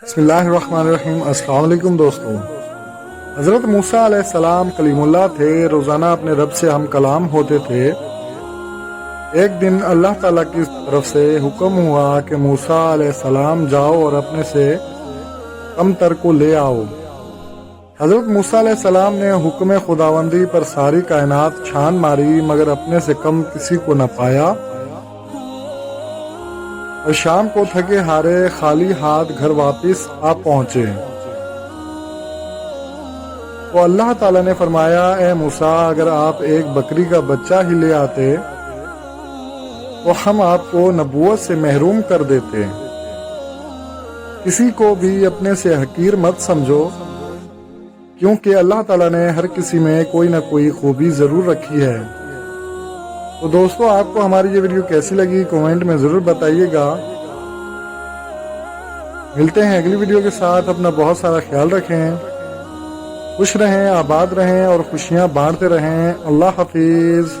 بسم اللہ الرحمن الرحیم۔ السلام علیکم دوستو۔ حضرت موسیٰ علیہ السلام کلیم اللہ تھے، روزانہ اپنے رب سے ہم کلام ہوتے تھے۔ ایک دن اللہ تعالیٰ کی طرف سے حکم ہوا کہ موسیٰ علیہ السلام جاؤ اور اپنے سے کم تر کو لے آؤ۔ حضرت موسیٰ علیہ السلام نے حکم خداوندی پر ساری کائنات چھان ماری مگر اپنے سے کم کسی کو نہ پایا، اور شام کو تھکے ہارے خالی ہاتھ گھر واپس آ پہنچے۔ تو اللہ تعالیٰ نے فرمایا، اے موسیٰ، اگر آپ ایک بکری کا بچہ ہی لے آتے تو ہم آپ کو نبوت سے محروم کر دیتے۔ کسی کو بھی اپنے سے حقیر مت سمجھو، کیونکہ اللہ تعالیٰ نے ہر کسی میں کوئی نہ کوئی خوبی ضرور رکھی ہے۔ تو دوستو، آپ کو ہماری یہ ویڈیو کیسی لگی کمنٹ میں ضرور بتائیے گا۔ ملتے ہیں اگلی ویڈیو کے ساتھ۔ اپنا بہت سارا خیال رکھیں، خوش رہیں، آباد رہیں اور خوشیاں بانٹتے رہیں۔ اللہ حافظ۔